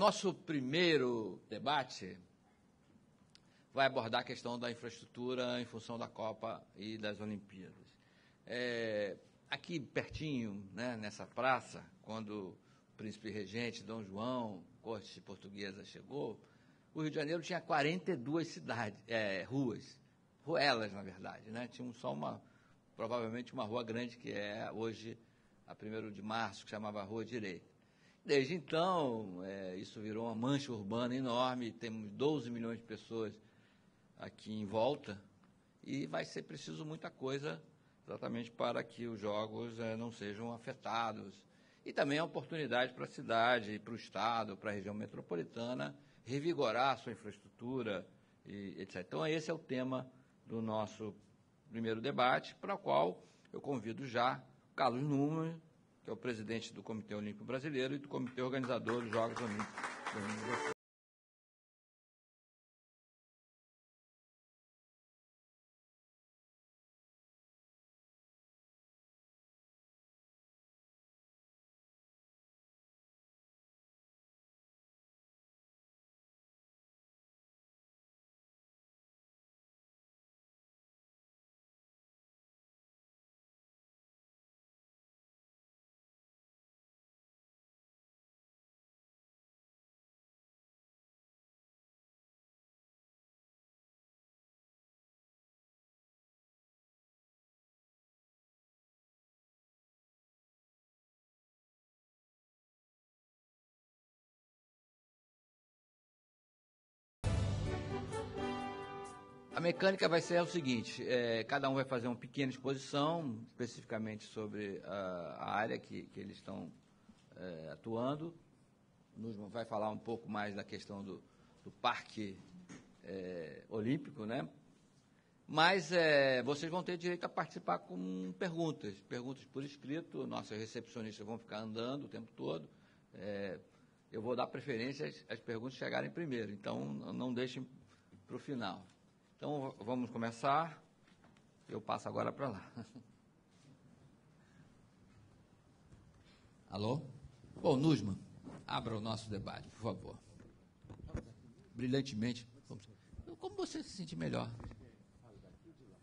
nosso primeiro debate vai abordar a questão da infraestrutura em função da Copa e das Olimpíadas. Aqui pertinho, né, nessa praça, quando o príncipe regente Dom João, corte portuguesa, chegou, o Rio de Janeiro tinha 42 ruelas, na verdade, né? Tinha só provavelmente uma rua grande, que é hoje a 1º de março, que chamava Rua Direita. Desde então, isso virou uma mancha urbana enorme, temos 12 milhões de pessoas aqui em volta, e vai ser preciso muita coisa exatamente para que os jogos não sejam afetados. E também a oportunidade para a cidade, para o Estado, para a região metropolitana, revigorar a sua infraestrutura, e etc. Então, esse é o tema do nosso primeiro debate, para o qual eu convido já o Carlos Nunes, que é o presidente do Comitê Olímpico Brasileiro e do Comitê Organizador dos Jogos Olímpicos. A mecânica vai ser o seguinte, cada um vai fazer uma pequena exposição, especificamente sobre a área que eles estão atuando. O Nussmann vai falar um pouco mais da questão do Parque Olímpico, né? Mas vocês vão ter direito a participar com perguntas por escrito, nossos recepcionistas vão ficar andando o tempo todo. Eu vou dar preferência às perguntas chegarem primeiro, então não deixem para o final. Então, vamos começar. Eu passo agora para lá. Alô? Bom, Nussmann, abra o nosso debate, por favor. Brilhantemente. Como você se sente melhor?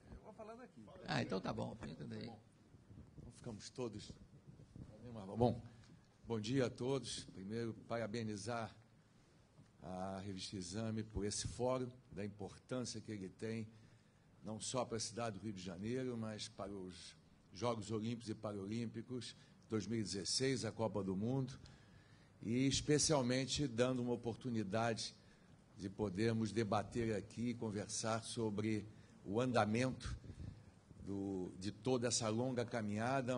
Eu vou falar daqui. Então tá bom. Então ficamos todos. Bom dia a todos. Primeiro, parabenizar a Revista Exame por esse fórum, da importância que ele tem, não só para a cidade do Rio de Janeiro, mas para os Jogos Olímpicos e Paralímpicos 2016, a Copa do Mundo, e especialmente dando uma oportunidade de podermos debater aqui e conversar sobre o andamento de toda essa longa caminhada.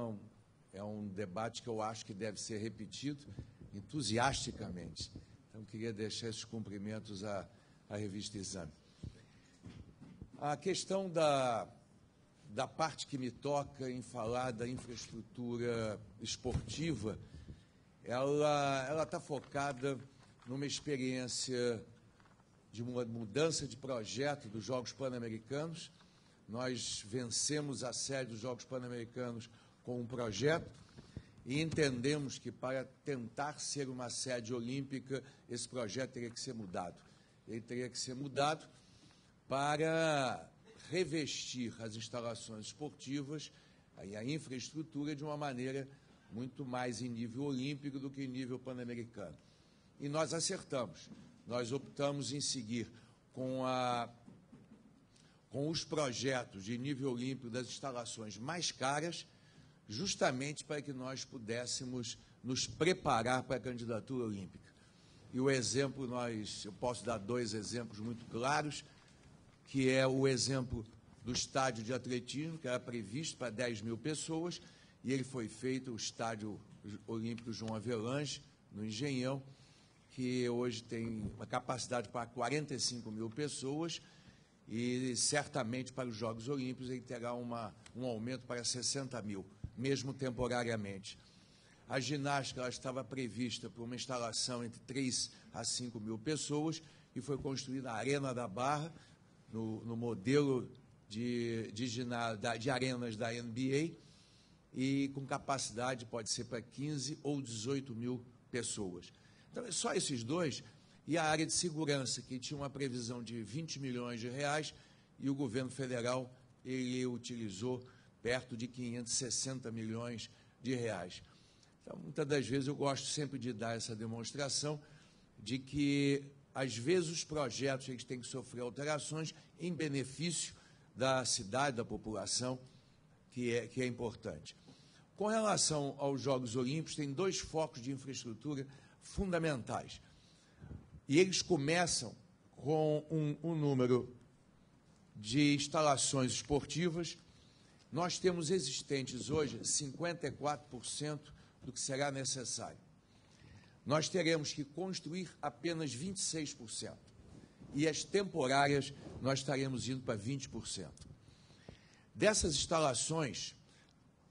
É um debate que eu acho que deve ser repetido entusiasticamente. Então, queria deixar esses cumprimentos à Revista Exame. A questão da parte que me toca em falar da infraestrutura esportiva, ela está focada numa experiência de uma mudança de projeto dos Jogos Pan-Americanos. Nós vencemos a sede dos Jogos Pan-Americanos com um projeto e entendemos que, para tentar ser uma sede olímpica, esse projeto teria que ser mudado. Ele teria que ser mudado para revestir as instalações esportivas e a infraestrutura de uma maneira muito mais em nível olímpico do que em nível pan-americano. E nós acertamos. Nós optamos em seguir com os projetos de nível olímpico das instalações mais caras, justamente para que nós pudéssemos nos preparar para a candidatura olímpica. E o exemplo, eu posso dar 2 exemplos muito claros, que é o exemplo do estádio de atletismo, que era previsto para 10 mil pessoas, e ele foi feito, o Estádio Olímpico João Avelange, no Engenhão, que hoje tem uma capacidade para 45 mil pessoas, e certamente para os Jogos Olímpicos ele terá um aumento para 60 mil, mesmo temporariamente. A ginástica ela estava prevista por uma instalação entre 3 a 5 mil pessoas e foi construída a Arena da Barra, no modelo de arenas da NBA, e com capacidade pode ser para 15 ou 18 mil pessoas. Então, só esses dois, e a área de segurança, que tinha uma previsão de 20 milhões de reais, e o governo federal ele utilizou perto de 560 milhões de reais. Então, muitas das vezes, eu gosto sempre de dar essa demonstração de que, às vezes, os projetos eles têm que sofrer alterações em benefício da cidade, da população, que é importante. Com relação aos Jogos Olímpicos, tem dois focos de infraestrutura fundamentais. E eles começam com um número de instalações esportivas. Nós temos existentes hoje 54% do que será necessário. Nós teremos que construir apenas 26%. E as temporárias, nós estaremos indo para 20%. Dessas instalações,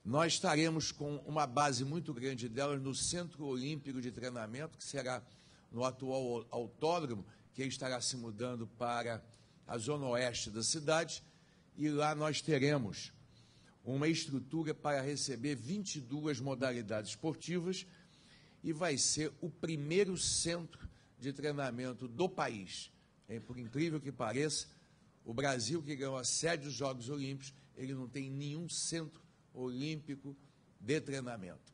nós estaremos com uma base muito grande delas no Centro Olímpico de Treinamento, que será no atual autódromo, que estará se mudando para a zona oeste da cidade, e lá nós teremos uma estrutura para receber 22 modalidades esportivas, e vai ser o primeiro centro de treinamento do país. Por incrível que pareça, o Brasil, que ganhou a sede dos Jogos Olímpicos, ele não tem nenhum centro olímpico de treinamento.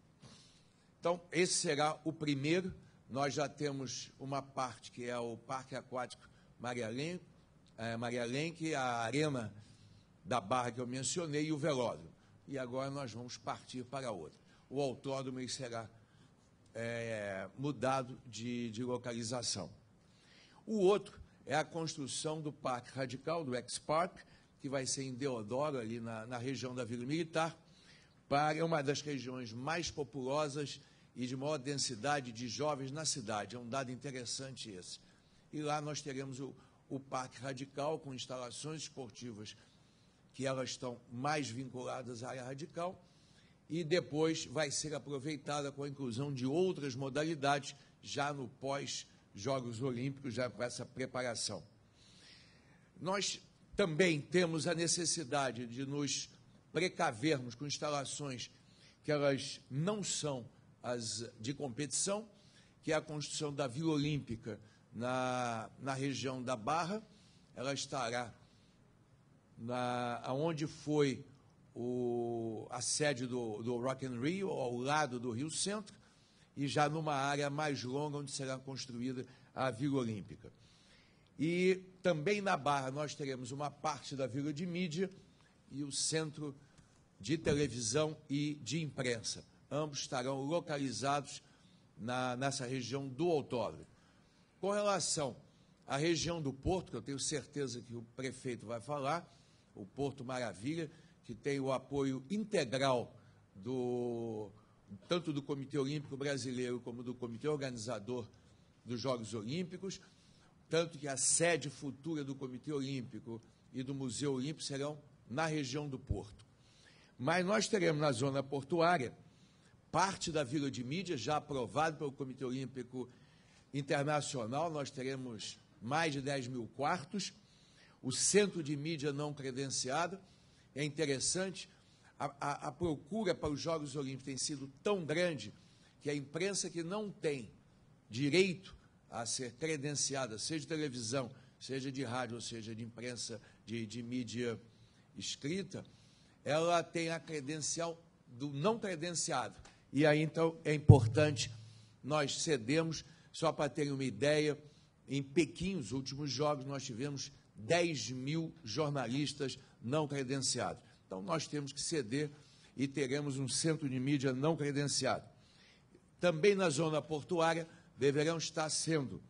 Então, esse será o primeiro. Nós já temos uma parte que é o Parque Aquático Maria Lenk, a Arena da Barra que eu mencionei e o velódromo. E agora nós vamos partir para outra. O autódromo ele será mudado de localização. O outro é a construção do Parque Radical, do X-Park, que vai ser em Deodoro, ali na região da Vila Militar, para uma das regiões mais populosas e de maior densidade de jovens na cidade. É um dado interessante esse. E lá nós teremos o Parque Radical, com instalações esportivas que elas estão mais vinculadas à área radical, e depois vai ser aproveitada com a inclusão de outras modalidades, já no pós-Jogos Olímpicos, já com essa preparação. Nós também temos a necessidade de nos precavermos com instalações que elas não são as de competição, que é a construção da Vila Olímpica na região da Barra. Ela estará onde foi a sede do Rock in Rio, ao lado do Rio Centro, e já numa área mais longa, onde será construída a Vila Olímpica. E também na Barra nós teremos uma parte da Vila de Mídia e o Centro de Televisão e de Imprensa. Ambos estarão localizados nessa região do autódromo. Com relação à região do Porto, que eu tenho certeza que o prefeito vai falar, o Porto Maravilha, que tem o apoio integral tanto do Comitê Olímpico Brasileiro como do Comitê Organizador dos Jogos Olímpicos, tanto que a sede futura do Comitê Olímpico e do Museu Olímpico serão na região do Porto. Mas nós teremos na zona portuária parte da Vila de Mídia, já aprovado pelo Comitê Olímpico Internacional. Nós teremos mais de 10 mil quartos, o Centro de Mídia não credenciado. É interessante, a procura para os Jogos Olímpicos tem sido tão grande que a imprensa que não tem direito a ser credenciada, seja de televisão, seja de rádio, ou seja de imprensa, de mídia escrita, ela tem a credencial do não credenciado. E aí, então, é importante nós cedemos, só para terem uma ideia, em Pequim, os últimos jogos, nós tivemos 10 mil jornalistas não credenciados. Então, nós temos que ceder e teremos um centro de mídia não credenciado. Também na zona portuária deverão estar sendo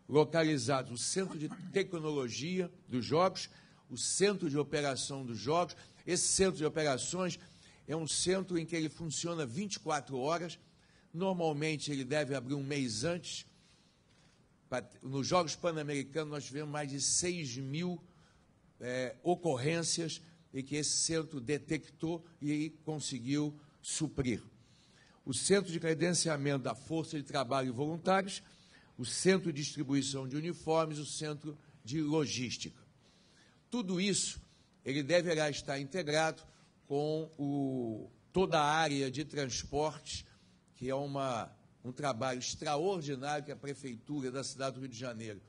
localizados o Centro de Tecnologia dos Jogos, o Centro de Operação dos Jogos. Esse centro de operações é um centro em que ele funciona 24 horas. Normalmente, ele deve abrir um mês antes. Nos Jogos Pan-Americanos, nós tivemos mais de 6 mil ocorrências e que esse centro detectou e conseguiu suprir. O Centro de Credenciamento da Força de Trabalho e Voluntários, o Centro de Distribuição de Uniformes, o Centro de Logística. Tudo isso, ele deverá estar integrado com toda a área de transportes, que é uma um trabalho extraordinário que a Prefeitura da cidade do Rio de Janeiro,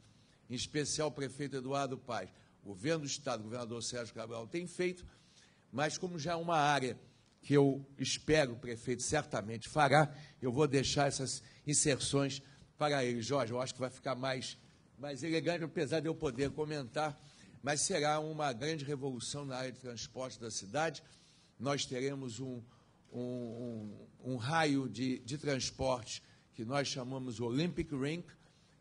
em especial o prefeito Eduardo Paes, o governo do Estado, o governador Sérgio Cabral, tem feito, mas como já é uma área que eu espero o prefeito certamente fará, eu vou deixar essas inserções para ele. Jorge, eu acho que vai ficar mais elegante, apesar de eu poder comentar, mas será uma grande revolução na área de transporte da cidade. Nós teremos um raio de transporte que nós chamamos Olympic Ring,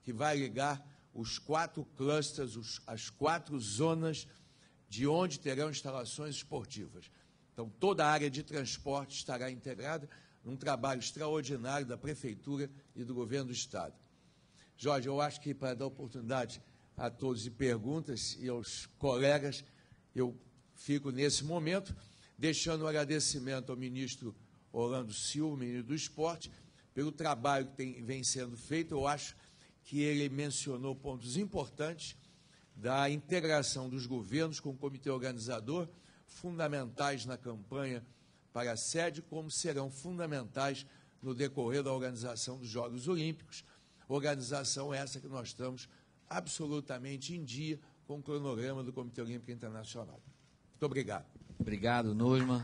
que vai ligar os 4 clusters, as 4 zonas de onde terão instalações esportivas. Então, toda a área de transporte estará integrada num trabalho extraordinário da Prefeitura e do Governo do Estado. Jorge, eu acho que, para dar oportunidade a todos de perguntas e aos colegas, eu fico nesse momento, deixando um agradecimento ao ministro Orlando Silva, ministro do Esporte, pelo trabalho que vem sendo feito. Eu acho que ele mencionou pontos importantes da integração dos governos com o comitê organizador, fundamentais na campanha para a sede, como serão fundamentais no decorrer da organização dos Jogos Olímpicos, organização essa que nós estamos absolutamente em dia com o cronograma do Comitê Olímpico Internacional. Muito obrigado. Obrigado, Nussmann.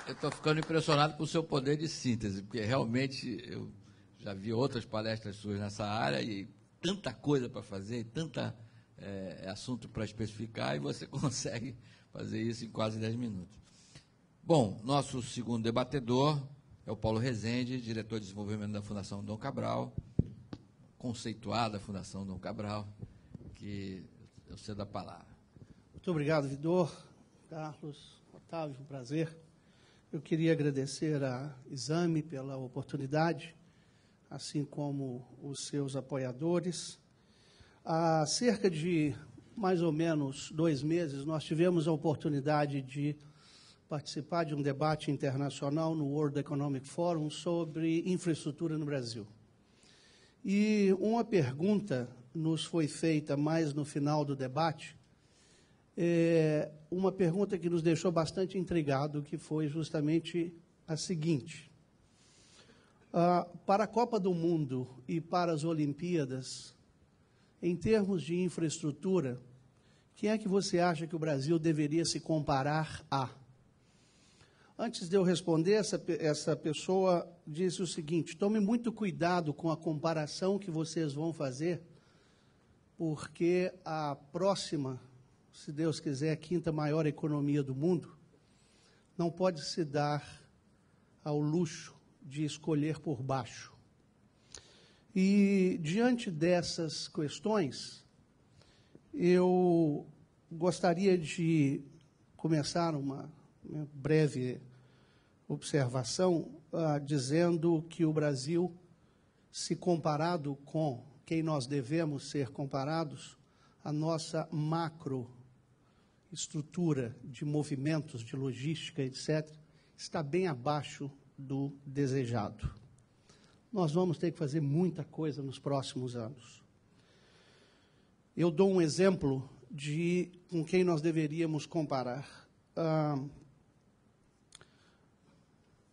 Eu estou ficando impressionado com o seu poder de síntese, porque realmente eu já vi outras palestras suas nessa área e tanta coisa para fazer, tanta assunto para especificar, e você consegue fazer isso em quase 10 minutos. Bom, nosso segundo debatedor é o Paulo Rezende, diretor de desenvolvimento da Fundação Dom Cabral, conceituada Fundação Dom Cabral, que eu cedo a palavra. Muito obrigado, Vidor, Carlos, Otávio, um prazer. Eu queria agradecer a Exame pela oportunidade, assim como os seus apoiadores. Há cerca de mais ou menos 2 meses, nós tivemos a oportunidade de participar de um debate internacional no World Economic Forum sobre infraestrutura no Brasil. E uma pergunta nos foi feita mais no final do debate, uma pergunta que nos deixou bastante intrigado, que foi justamente a seguinte: para a Copa do Mundo e para as Olimpíadas, em termos de infraestrutura, quem é que você acha que o Brasil deveria se comparar a? Antes de eu responder, essa pessoa disse o seguinte: tome muito cuidado com a comparação que vocês vão fazer, porque a próxima, se Deus quiser, a 5ª maior economia do mundo, não pode se dar ao luxo de escolher por baixo. E, diante dessas questões, eu gostaria de começar uma breve observação dizendo que o Brasil, se comparado com quem nós devemos ser comparados, a nossa macroestrutura de movimentos, de logística, etc., está bem abaixo do desejado. Nós vamos ter que fazer muita coisa nos próximos anos. Eu dou um exemplo de com quem nós deveríamos comparar.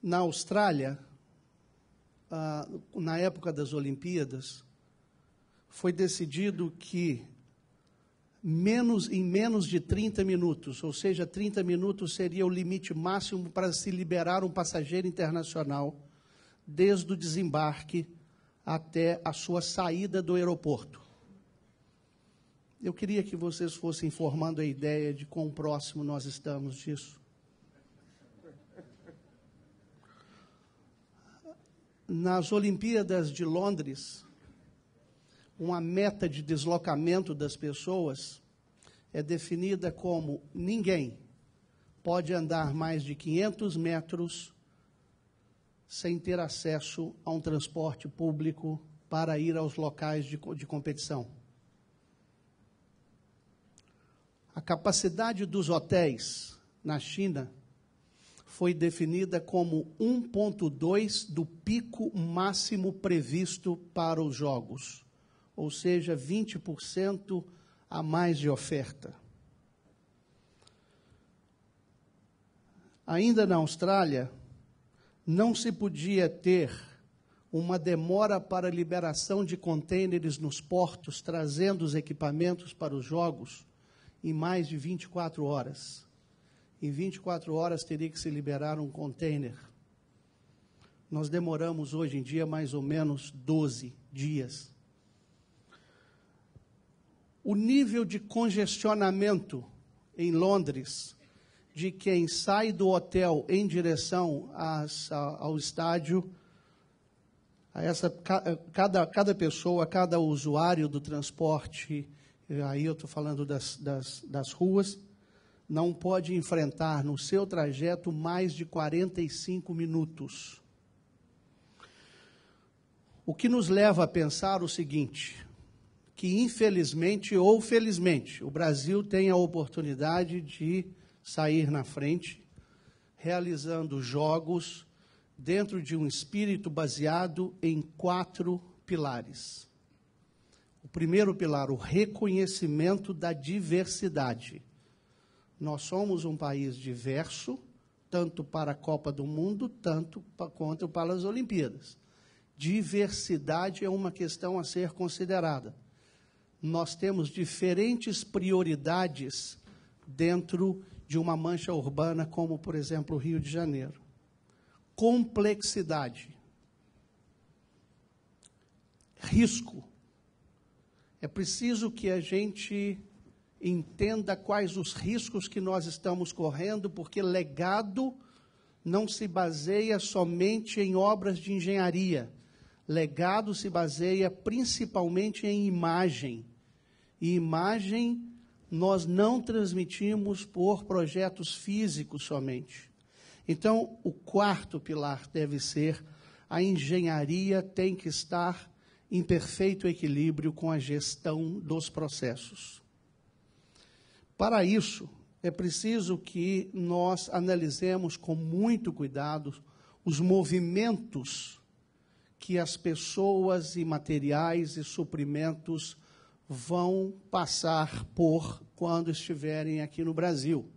Na Austrália, na época das Olimpíadas, foi decidido que em menos de 30 minutos, ou seja, 30 minutos seria o limite máximo para se liberar um passageiro internacional, desde o desembarque até a sua saída do aeroporto. Eu queria que vocês fossem formando a ideia de quão próximo nós estamos disso. Nas Olimpíadas de Londres, uma meta de deslocamento das pessoas é definida como: ninguém pode andar mais de 500 metros sem ter acesso a um transporte público para ir aos locais de competição. A capacidade dos hotéis na China foi definida como 1,2 do pico máximo previsto para os Jogos, ou seja, 20% a mais de oferta. Ainda na Austrália, não se podia ter uma demora para liberação de contêineres nos portos, trazendo os equipamentos para os jogos, em mais de 24 horas. Em 24 horas teria que se liberar um contêiner. Nós demoramos hoje em dia mais ou menos 12 dias. O nível de congestionamento em Londres, de quem sai do hotel em direção ao estádio, cada pessoa, cada usuário do transporte, aí eu estou falando das ruas, não pode enfrentar no seu trajeto mais de 45 minutos. O que nos leva a pensar o seguinte, que infelizmente ou felizmente, o Brasil tem a oportunidade de sair na frente, realizando jogos dentro de um espírito baseado em 4 pilares. O primeiro pilar, o reconhecimento da diversidade. Nós somos um país diverso, tanto para a Copa do Mundo, tanto quanto para as Olimpíadas. Diversidade é uma questão a ser considerada. Nós temos diferentes prioridades dentro de uma mancha urbana, como, por exemplo, o Rio de Janeiro. Complexidade. Risco. É preciso que a gente entenda quais os riscos que nós estamos correndo, porque legado não se baseia somente em obras de engenharia. Legado se baseia principalmente em imagem. E imagem nós não transmitimos por projetos físicos somente. Então, o quarto pilar deve ser: a engenharia tem que estar em perfeito equilíbrio com a gestão dos processos. Para isso, é preciso que nós analisemos com muito cuidado os movimentos que as pessoas e materiais e suprimentos vão passar por quando estiverem aqui no Brasil.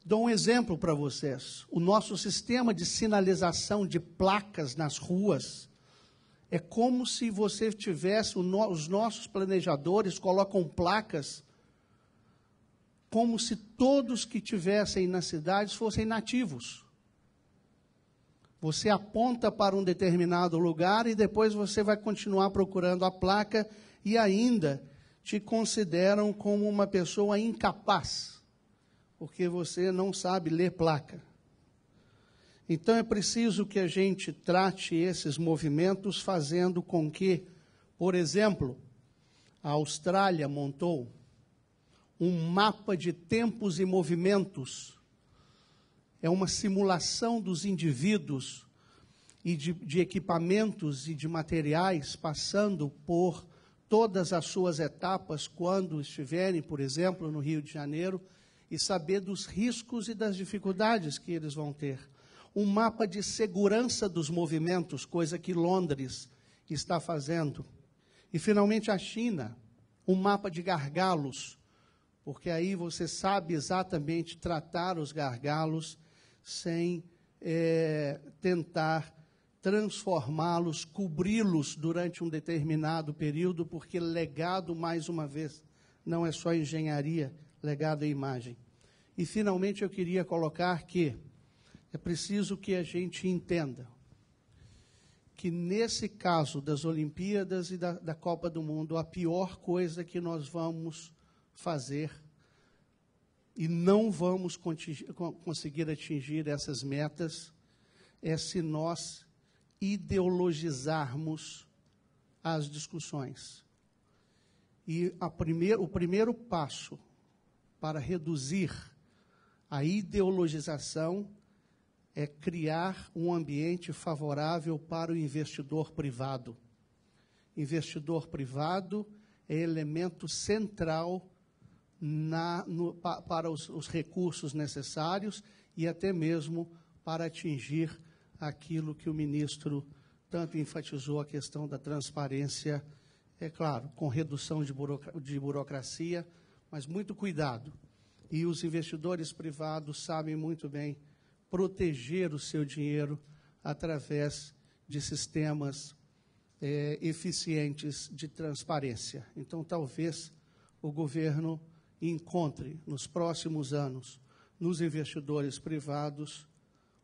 Dou um exemplo para vocês. O nosso sistema de sinalização de placas nas ruas é como se você tivesse, os nossos planejadores colocam placas como se todos que tivessem nas cidades fossem nativos. Você aponta para um determinado lugar e depois você vai continuar procurando a placa e ainda te consideram como uma pessoa incapaz, porque você não sabe ler placa. Então, é preciso que a gente trate esses movimentos fazendo com que, por exemplo, a Austrália montou um mapa de tempos e movimentos. É uma simulação dos indivíduos e de equipamentos e de materiais passando por todas as suas etapas quando estiverem, por exemplo, no Rio de Janeiro, e saber dos riscos e das dificuldades que eles vão ter. Um mapa de segurança dos movimentos, coisa que Londres está fazendo. E, finalmente, a China, um mapa de gargalos, porque aí você sabe exatamente tratar os gargalos sem tentar transformá-los, cobri-los durante um determinado período, porque legado, mais uma vez, não é só engenharia, legado é imagem. E, finalmente, eu queria colocar que é preciso que a gente entenda que, nesse caso das Olimpíadas e da Copa do Mundo, a pior coisa que nós vamos fazer e não vamos conseguir atingir essas metas é se nós ideologizarmos as discussões. E o primeiro passo para reduzir a ideologização é criar um ambiente favorável para o investidor privado. Investidor privado é elemento central para os recursos necessários e até mesmo para atingir aquilo que o ministro tanto enfatizou, a questão da transparência, é claro, com redução de burocracia, mas muito cuidado. E os investidores privados sabem muito bem proteger o seu dinheiro através de sistemas eficientes de transparência. Então, talvez o governo encontre, nos próximos anos, nos investidores privados,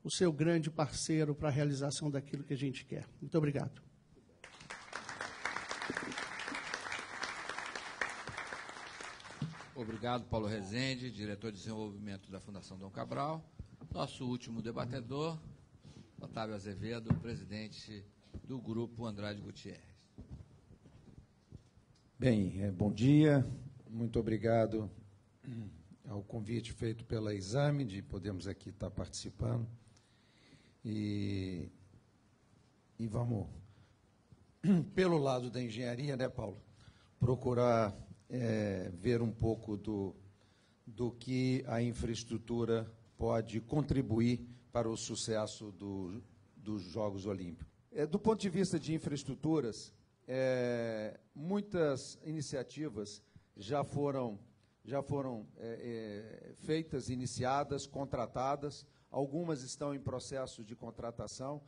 o seu grande parceiro para a realização daquilo que a gente quer. Muito obrigado. Obrigado, Paulo Rezende, diretor de desenvolvimento da Fundação Dom Cabral. Nosso último debatedor, Otávio Azevedo, presidente do Grupo Andrade Gutierrez. Bem, bom dia. Muito obrigado ao convite feito pela Exame, de podermos aqui estar participando. E vamos, pelo lado da engenharia, né, Paulo, procurar ver um pouco do que a infraestrutura pode contribuir para o sucesso dos Jogos Olímpicos. Do ponto de vista de infraestruturas, muitas iniciativas já foram feitas, iniciadas, contratadas, algumas estão em processo de contratação.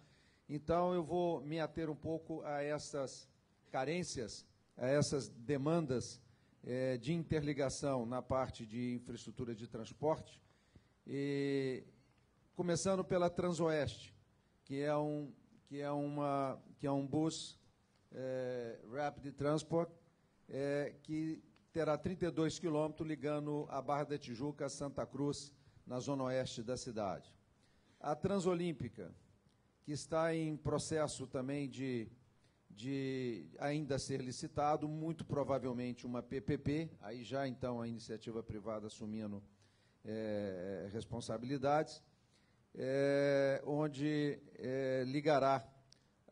Então, eu vou me ater um pouco a essas carências, a essas demandas de interligação na parte de infraestrutura de transporte, começando pela Transoeste, que é um bus Rapid Transport, que terá 32 quilômetros ligando a Barra da Tijuca a Santa Cruz, na zona oeste da cidade. A Transolímpica, que está em processo também de ainda ser licitado, muito provavelmente uma PPP, aí já então a iniciativa privada assumindo responsabilidades, onde ligará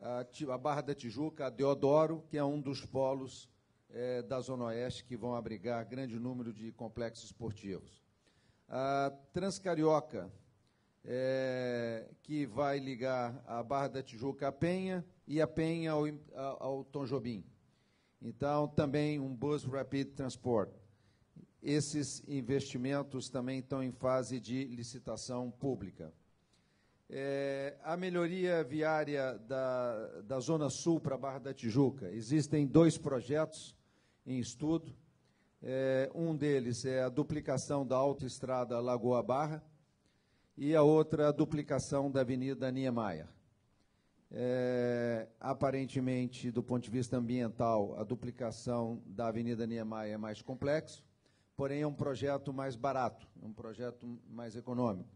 a Barra da Tijuca a Deodoro, que é um dos polos da Zona Oeste que vão abrigar grande número de complexos esportivos. A Transcarioca, que vai ligar a Barra da Tijuca à Penha e a Penha ao Tom Jobim. Então, também um bus Rapid Transport. Esses investimentos também estão em fase de licitação pública. A melhoria viária da Zona Sul para a Barra da Tijuca. Existem 2 projetos em estudo. Um deles é a duplicação da autoestrada Lagoa Barra e a outra a duplicação da Avenida Niemeyer. Aparentemente, do ponto de vista ambiental, a duplicação da Avenida Niemeyer é mais complexo, porém é um projeto mais barato, é um projeto mais econômico.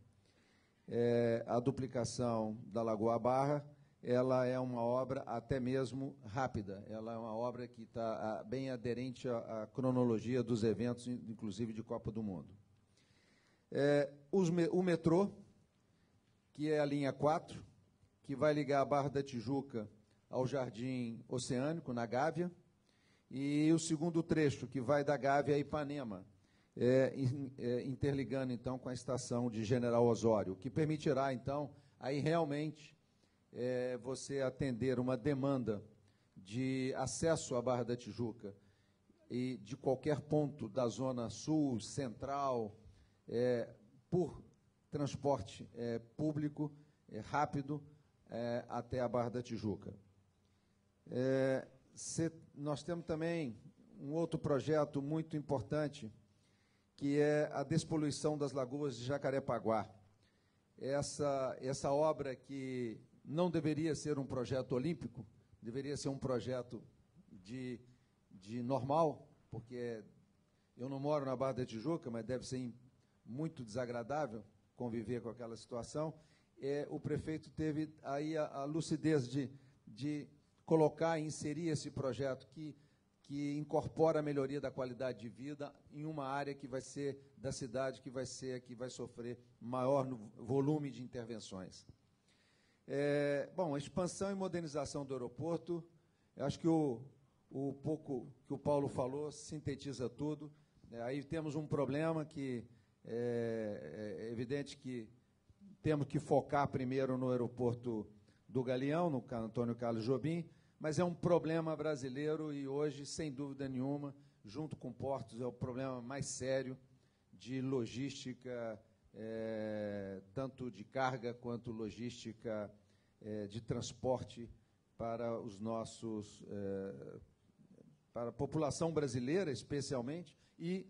A duplicação da Lagoa Barra, ela é uma obra até mesmo rápida, ela é uma obra que está bem aderente à cronologia dos eventos, inclusive de Copa do Mundo. O metrô, que é a linha 4, que vai ligar a Barra da Tijuca ao Jardim Oceânico, na Gávea, e o segundo trecho, que vai da Gávea a Ipanema, interligando, então, com a estação de General Osório, que permitirá, então, aí realmente você atender uma demanda de acesso à Barra da Tijuca e de qualquer ponto da zona sul, central, por transporte público, rápido, até a Barra da Tijuca. Nós temos também um outro projeto muito importante, que é a despoluição das lagoas de Jacarepaguá. Essa obra que não deveria ser um projeto olímpico, deveria ser um projeto de normal, porque eu não moro na Barra da Tijuca, mas deve ser muito desagradável conviver com aquela situação. O prefeito teve aí a lucidez de colocar e inserir esse projeto que incorpora a melhoria da qualidade de vida em uma área que vai ser da cidade, que vai sofrer maior volume de intervenções. Bom, a expansão e modernização do aeroporto, eu acho que o pouco que o Paulo falou sintetiza tudo. Aí temos um problema que é evidente que temos que focar primeiro no aeroporto do Galeão, no Antônio Carlos Jobim, mas é um problema brasileiro e hoje, sem dúvida nenhuma, junto com portos, é o problema mais sério de logística tanto de carga quanto logística de transporte para os nossos, para a população brasileira, especialmente, e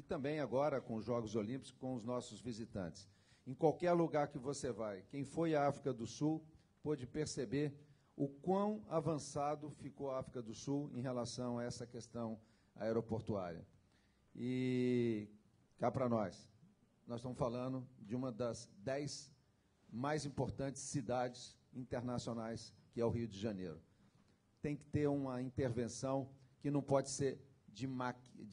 também agora com os Jogos Olímpicos, com os nossos visitantes. Em qualquer lugar que você vai, quem foi à África do Sul pôde perceber o quão avançado ficou a África do Sul em relação a essa questão aeroportuária. E cá para nós estamos falando de uma das 10 mais importantes cidades internacionais, que é o Rio de Janeiro. Tem que ter uma intervenção que não pode ser de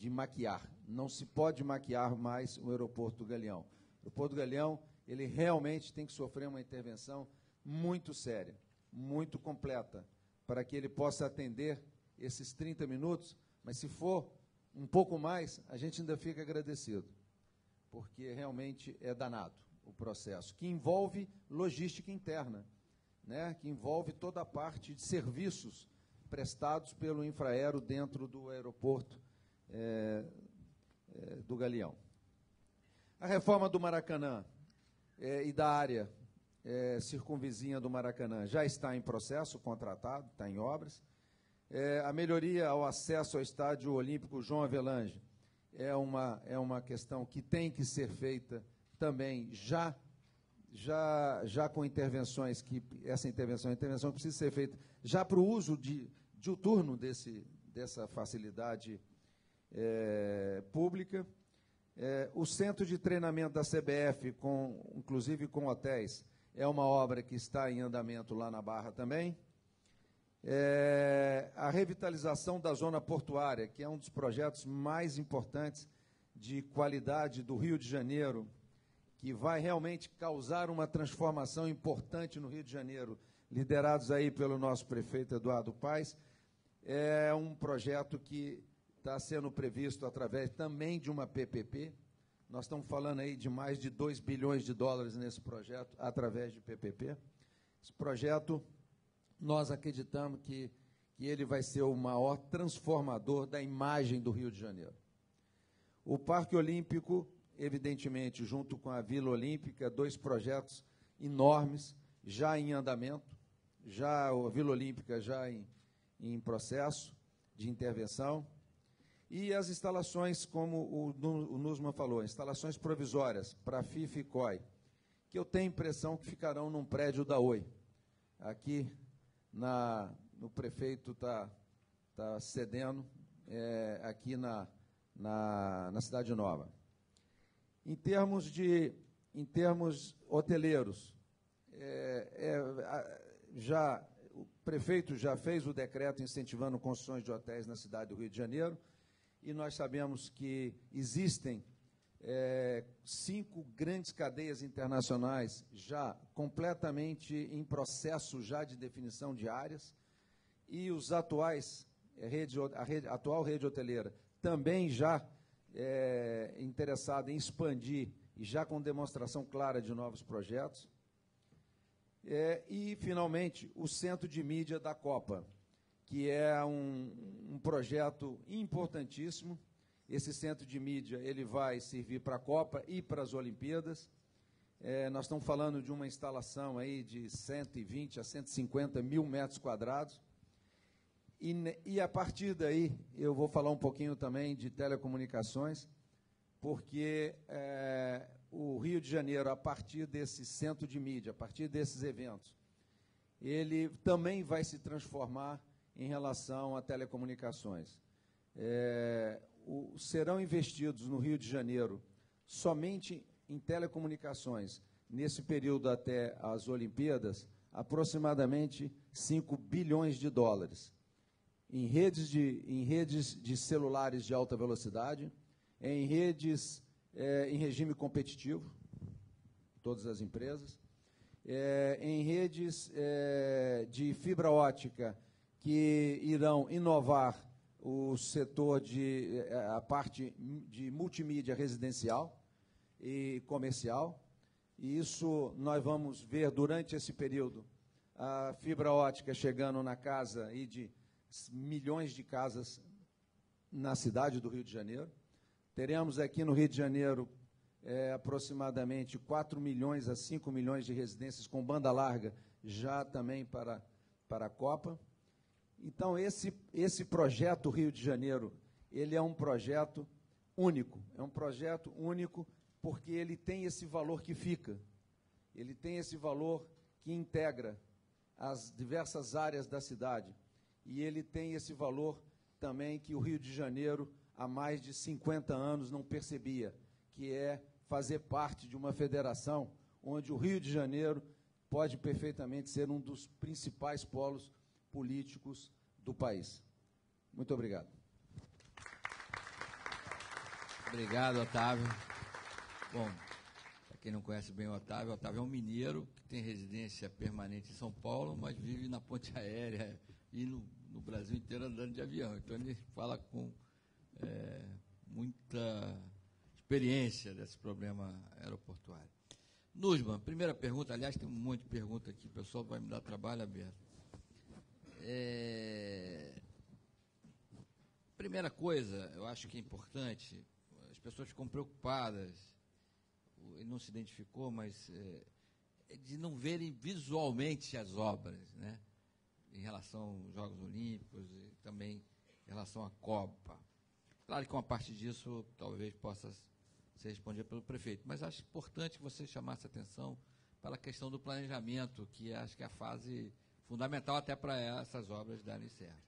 maquiar. Não se pode maquiar mais o aeroporto do Galeão. O aeroporto do Galeão, ele realmente tem que sofrer uma intervenção muito séria, muito completa, para que ele possa atender esses 30 minutos, mas se for um pouco mais, a gente ainda fica agradecido, porque realmente é danado o processo, que envolve logística interna, né, que envolve toda a parte de serviços prestados pelo Infraero dentro do aeroporto do Galeão. A reforma do Maracanã e da área circunvizinha do Maracanã já está em processo, contratado, está em obras. A melhoria ao acesso ao Estádio Olímpico João Avelange é uma questão que tem que ser feita também já com intervenções, que essa intervenção é uma intervenção que precisa ser feita já para o uso diuturno dessa facilidade pública. O centro de treinamento da CBF, inclusive com hotéis, é uma obra que está em andamento lá na Barra também. A revitalização da zona portuária, que é um dos projetos mais importantes de qualidade do Rio de Janeiro, que vai realmente causar uma transformação importante no Rio de Janeiro, liderados aí pelo nosso prefeito Eduardo Paes. É um projeto que está sendo previsto através também de uma PPP. Nós estamos falando aí de mais de 2 bilhões de dólares nesse projeto, através de PPP. Esse projeto, nós acreditamos que ele vai ser o maior transformador da imagem do Rio de Janeiro. O Parque Olímpico, evidentemente, junto com a Vila Olímpica, 2 projetos enormes, já em andamento, já a Vila Olímpica já em processo de intervenção, e as instalações, como o Nussmann falou, instalações provisórias para a FIFA e COI, que eu tenho a impressão que ficarão num prédio da Oi. Aqui, o prefeito está cedendo, aqui na Cidade Nova. Em termos hoteleiros, o prefeito já fez o decreto incentivando construções de hotéis na cidade do Rio de Janeiro, e nós sabemos que existem 5 grandes cadeias internacionais já completamente em processo já de definição de áreas, e os atuais, a atual rede hoteleira também já interessada em expandir e já com demonstração clara de novos projetos. E, finalmente, o Centro de Mídia da Copa, que é um projeto importantíssimo. Esse centro de mídia ele vai servir para a Copa e para as Olimpíadas. Nós estamos falando de uma instalação aí de 120 a 150 mil metros quadrados. E a partir daí, eu vou falar um pouquinho também de telecomunicações, porque o Rio de Janeiro, a partir desse centro de mídia, a partir desses eventos, ele também vai se transformar em relação a telecomunicações. Serão investidos no Rio de Janeiro somente em telecomunicações, nesse período até as Olimpíadas, aproximadamente 5 bilhões de dólares, em redes de celulares de alta velocidade, em redes em regime competitivo, todas as empresas, em redes de fibra ótica, que irão inovar o setor a parte de multimídia residencial e comercial. E isso nós vamos ver durante esse período a fibra ótica chegando na casa aí de milhões de casas na cidade do Rio de Janeiro. Teremos aqui no Rio de Janeiro aproximadamente 4 milhões a 5 milhões de residências com banda larga, já também para a Copa. Então, esse projeto Rio de Janeiro, ele é um projeto único. É um projeto único porque ele tem esse valor que fica. Ele tem esse valor que integra as diversas áreas da cidade. E ele tem esse valor também que o Rio de Janeiro, há mais de 50 anos, não percebia, que é fazer parte de uma federação onde o Rio de Janeiro pode perfeitamente ser um dos principais polos políticos do país. Muito obrigado. Obrigado, Otávio. Bom, para quem não conhece bem o Otávio é um mineiro que tem residência permanente em São Paulo, mas vive na ponte aérea e no Brasil inteiro andando de avião. Então, ele fala com muita experiência desse problema aeroportuário. Nussmann, primeira pergunta, aliás, tem um monte de pergunta aqui, o pessoal vai me dar trabalho, aberto. Primeira coisa, eu acho que é importante, as pessoas ficam preocupadas, ele não se identificou, mas de não verem visualmente as obras, né, em relação aos Jogos Olímpicos e também em relação à Copa. Claro que uma parte disso talvez possa ser respondida pelo prefeito, mas acho importante que você chamasse atenção para a questão do planejamento, que acho que é a fase fundamental até para essas obras darem certo.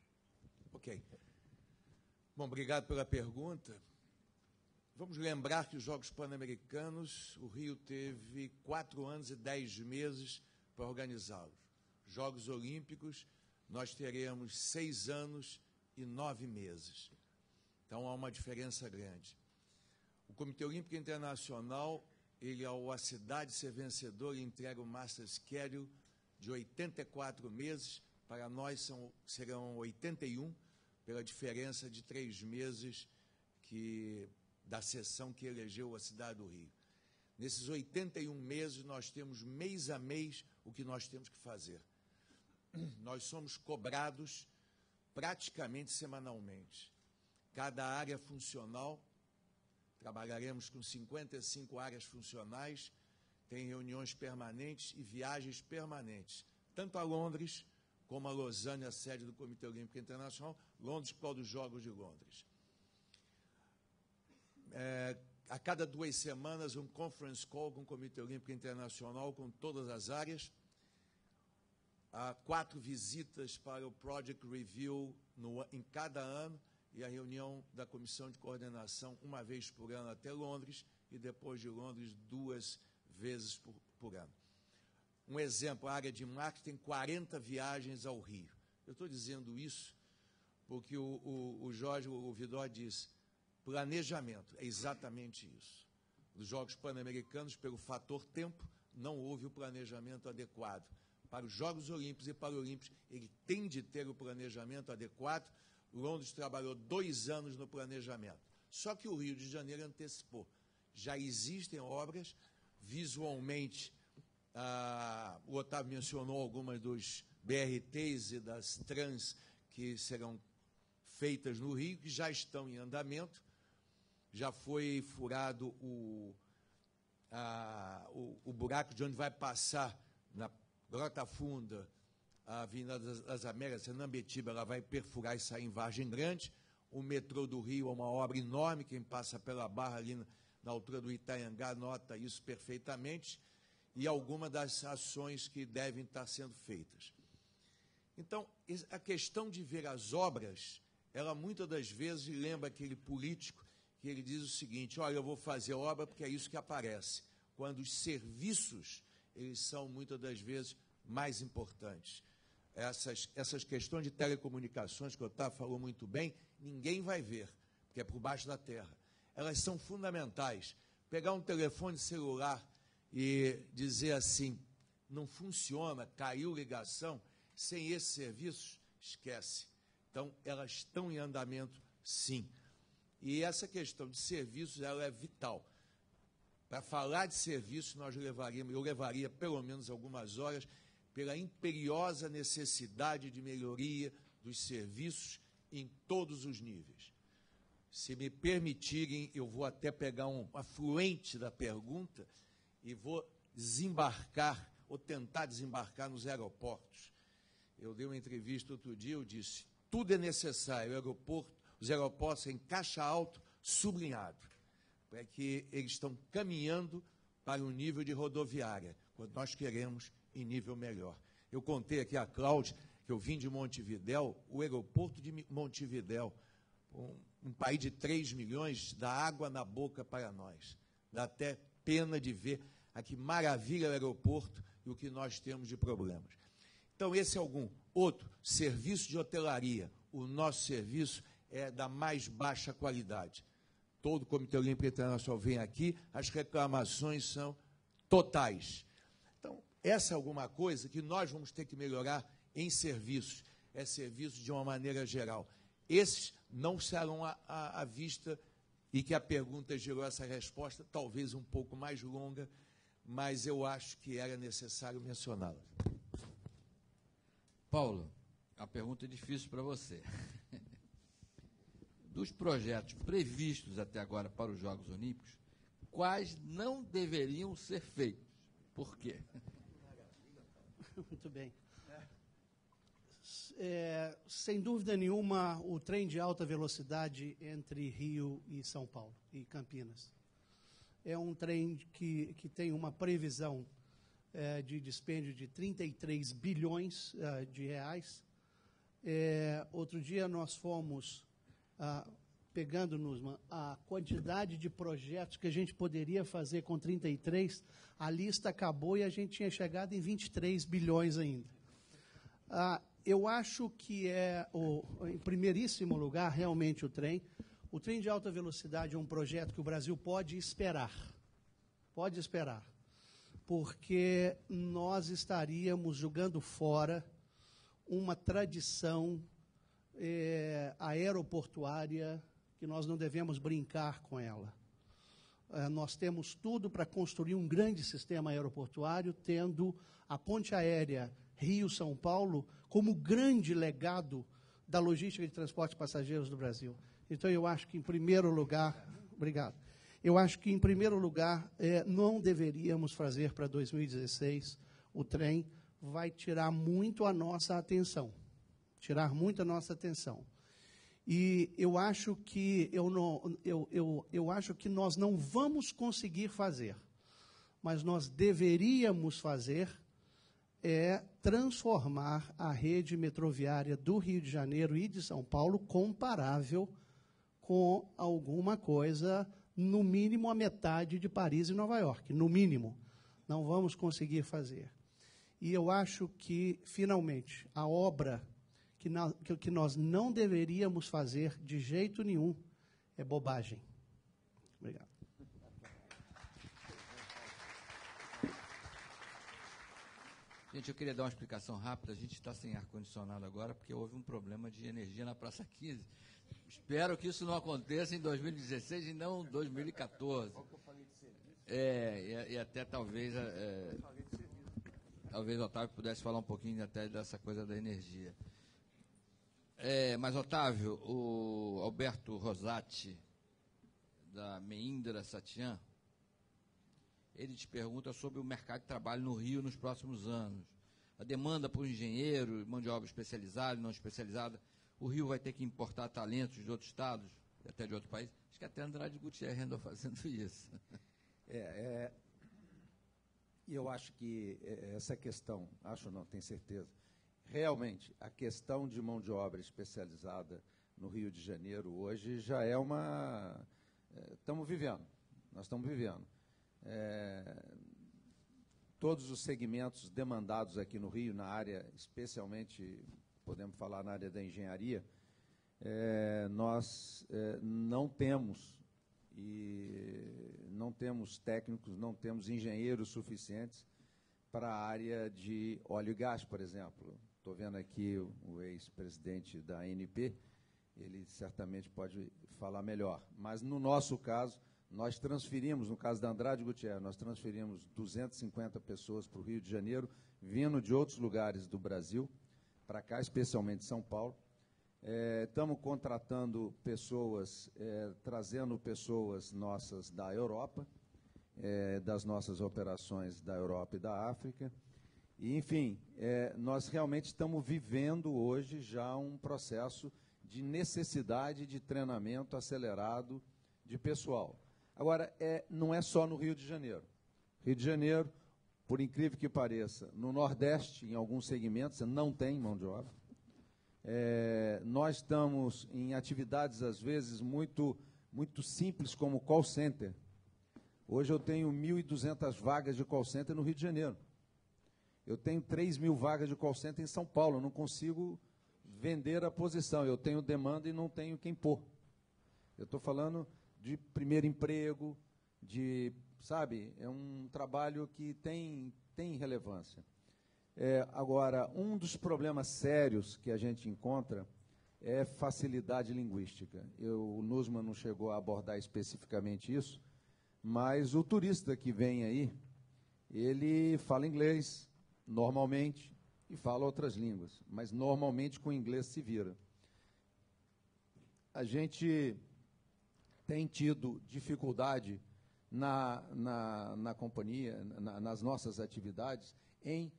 Ok. Bom, obrigado pela pergunta. Vamos lembrar que os Jogos Pan-Americanos, o Rio teve 4 anos e 10 meses para organizá-los. Jogos Olímpicos, nós teremos 6 anos e 9 meses. Então, há uma diferença grande. O Comitê Olímpico Internacional, ele, ao a cidade ser vencedora, entrega o Master Schedule de 84 meses, para nós serão 81, pela diferença de 3 meses da sessão que elegeu a cidade do Rio. Nesses 81 meses, nós temos mês a mês o que nós temos que fazer. Nós somos cobrados praticamente semanalmente. Cada área funcional, trabalharemos com 55 áreas funcionais, tem reuniões permanentes e viagens permanentes, tanto a Londres como a Lausanne, a sede do Comitê Olímpico Internacional, Londres por causa dos Jogos de Londres. A cada 2 semanas, um conference call com o Comitê Olímpico Internacional, com todas as áreas. Há 4 visitas para o Project Review em cada ano, e a reunião da Comissão de Coordenação 1 vez por ano até Londres, e depois de Londres 2 vezes por ano. Um exemplo, a área de marketing tem 40 viagens ao Rio. Eu estou dizendo isso porque o Jorge, o Vidor, disse, planejamento, é exatamente isso. Os Jogos Pan-Americanos, pelo fator tempo, não houve o planejamento adequado. Para os Jogos Olímpicos e Paralímpicos, ele tem de ter o planejamento adequado. Londres trabalhou 2 anos no planejamento. Só que o Rio de Janeiro antecipou. Já existem obras, visualmente, o Otávio mencionou algumas dos BRTs e das trans que serão feitas no Rio, que já estão em andamento. Já foi furado o buraco de onde vai passar na Grota Funda, a Avenida das Américas, Nambetiba, ela vai perfurar e sair em Vargem Grande. O metrô do Rio é uma obra enorme, quem passa pela Barra ali na altura do Itaiangá nota isso perfeitamente, e algumas das ações que devem estar sendo feitas. Então, a questão de ver as obras, ela muitas das vezes lembra aquele político que ele diz o seguinte, olha, eu vou fazer obra porque é isso que aparece, quando os serviços, eles são muitas das vezes mais importantes. Essas questões de telecomunicações, que o Otávio falou muito bem, ninguém vai ver, porque é por baixo da terra. Elas são fundamentais. Pegar um telefone celular e dizer assim, não funciona, caiu ligação, sem esses serviços, esquece. Então, elas estão em andamento, sim. E essa questão de serviços, ela é vital. Para falar de serviços, eu levaria pelo menos algumas horas, pela imperiosa necessidade de melhoria dos serviços em todos os níveis. Se me permitirem, eu vou até pegar um afluente da pergunta e vou desembarcar, ou tentar desembarcar nos aeroportos. Eu dei uma entrevista outro dia, eu disse, tudo é necessário, os aeroportos em caixa alto, sublinhado, para que eles estão caminhando para um nível de rodoviária, quando nós queremos em nível melhor. Eu contei aqui a Cláudia, que eu vim de Montevidéu, o aeroporto de Montevidéu, um país de 3 milhões, dá água na boca para nós. Dá até pena de ver a que maravilha o aeroporto e o que nós temos de problemas. Então, esse é algum. Outro, serviço de hotelaria. O nosso serviço é da mais baixa qualidade. Todo o Comitê Olímpico Internacional vem aqui, as reclamações são totais. Então, essa é alguma coisa que nós vamos ter que melhorar em serviços. É serviço de uma maneira geral. Esses não serão à vista, e que a pergunta gerou essa resposta, talvez um pouco mais longa, mas eu acho que era necessário mencioná-la. Paulo, a pergunta é difícil para você. Dos projetos previstos até agora para os Jogos Olímpicos, quais não deveriam ser feitos? Por quê? Muito bem. Sem dúvida nenhuma, o trem de alta velocidade entre Rio e São Paulo, e Campinas. É um trem que tem uma previsão de dispêndio de 33 bilhões de reais. Outro dia nós fomos, pegando-nos a quantidade de projetos que a gente poderia fazer com 33, a lista acabou e a gente tinha chegado em 23 bilhões ainda. Eu acho que em primeiríssimo lugar, realmente, o trem. O trem de alta velocidade é um projeto que o Brasil pode esperar, porque nós estaríamos jogando fora uma tradição aeroportuária que nós não devemos brincar com ela. Nós temos tudo para construir um grande sistema aeroportuário, tendo a ponte aérea Rio-São Paulo como grande legado da logística de transporte de passageiros do Brasil. Então, eu acho que, em primeiro lugar, obrigado, eu acho que, em primeiro lugar, não deveríamos fazer para 2016 o trem, vai tirar muito a nossa atenção, E eu acho que eu acho que nós não vamos conseguir fazer, mas nós deveríamos fazer transformar a rede metroviária do Rio de Janeiro e de São Paulo comparável com alguma coisa, no mínimo a metade de Paris e Nova York, no mínimo. Não vamos conseguir fazer. E eu acho que, finalmente, a obra que nós não deveríamos fazer de jeito nenhum é bobagem. Obrigado. Gente, eu queria dar uma explicação rápida. A gente está sem ar-condicionado agora porque houve um problema de energia na Praça 15. Espero que isso não aconteça em 2016 e não em 2014. E até talvez o Otávio pudesse falar um pouquinho até dessa coisa da energia. Mas, Otávio, o Alberto Rosati, da Meindra Satyan, ele te pergunta sobre o mercado de trabalho no Rio nos próximos anos. A demanda por engenheiro, mão de obra especializada e não especializada. O Rio vai ter que importar talentos de outros estados, até de outro país. Acho que até Andrade Gutierrez andou fazendo isso. E eu acho que essa questão, acho não, tenho certeza, realmente, a questão de mão de obra especializada no Rio de Janeiro hoje já é uma... nós estamos vivendo. Todos os segmentos demandados aqui no Rio, na área, especialmente, podemos falar na área da engenharia, nós não temos técnicos, não temos engenheiros suficientes para a área de óleo e gás, por exemplo. Estou vendo aqui o ex-presidente da ANP, ele certamente pode falar melhor. Mas, no nosso caso, nós transferimos, no caso da Andrade Gutierrez, nós transferimos 250 pessoas para o Rio de Janeiro, vindo de outros lugares do Brasil, para cá, especialmente São Paulo, Estamos contratando pessoas, trazendo pessoas nossas da Europa, das nossas operações da Europa e da África. E, enfim, nós realmente estamos vivendo hoje já um processo de necessidade de treinamento acelerado de pessoal. Agora, não é só no Rio de Janeiro. Rio de Janeiro, por incrível que pareça, no Nordeste, em alguns segmentos, você não tem mão de obra. Nós estamos em atividades, às vezes, muito simples, como call center. Hoje eu tenho 1.200 vagas de call center no Rio de Janeiro. Eu tenho 3.000 vagas de call center em São Paulo. Eu não consigo vender a posição. Eu tenho demanda e não tenho quem pôr. Eu estou falando de primeiro emprego, sabe, é um trabalho que tem relevância. Agora, um dos problemas sérios que a gente encontra é facilidade linguística. O Nussmann não chegou a abordar especificamente isso, mas o turista que vem aí, ele fala inglês, normalmente, e fala outras línguas, mas normalmente com inglês se vira. A gente tem tido dificuldade na companhia, nas nossas atividades, em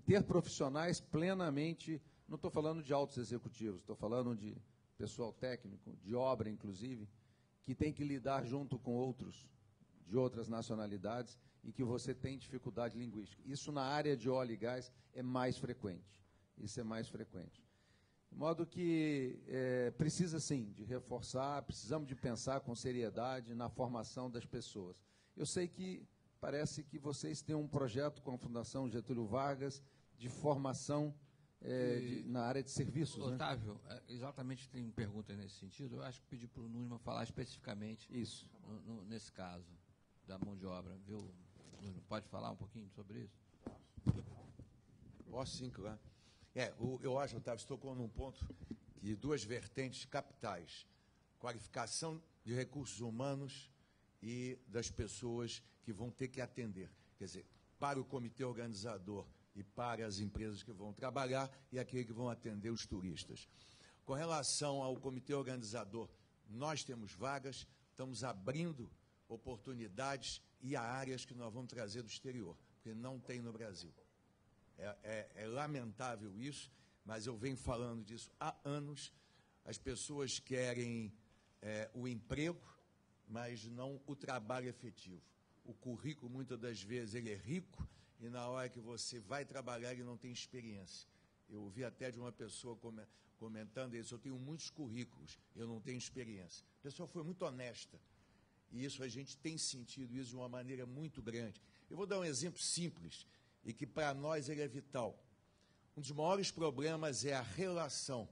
ter profissionais plenamente, não estou falando de altos executivos, estou falando de pessoal técnico, de obra, inclusive, que tem que lidar junto com outros de outras nacionalidades e que você tem dificuldade linguística. Isso na área de óleo e gás é mais frequente. Isso é mais frequente. De modo que precisa, sim, de reforçar, precisamos de pensar com seriedade na formação das pessoas. Eu sei que parece que vocês têm um projeto com a Fundação Getúlio Vargas de formação na área de serviços. Otávio, né? Exatamente tem pergunta nesse sentido. Eu acho que pedi para o Nussmann falar especificamente isso. Nesse caso da mão de obra. Viu? Nussmann, pode falar um pouquinho sobre isso? Posso sim, claro. Eu acho, Otávio, você tocou num ponto de duas vertentes capitais: qualificação de recursos humanos e das pessoas que vão ter que atender. Quer dizer, para o comitê organizador e para as empresas que vão trabalhar e aqueles que vão atender os turistas. Com relação ao comitê organizador, nós temos vagas, estamos abrindo oportunidades e há áreas que nós vamos trazer do exterior, porque não tem no Brasil. É lamentável isso, mas eu venho falando disso há anos. As pessoas querem o emprego, mas não o trabalho efetivo. O currículo, muitas das vezes, ele é rico, e na hora que você vai trabalhar, ele não tem experiência. Eu ouvi até de uma pessoa comentando isso: eu tenho muitos currículos, eu não tenho experiência. A pessoa foi muito honesta, e isso a gente tem sentido isso de uma maneira muito grande. Eu vou dar um exemplo simples, e que para nós ele é vital. Um dos maiores problemas é a relação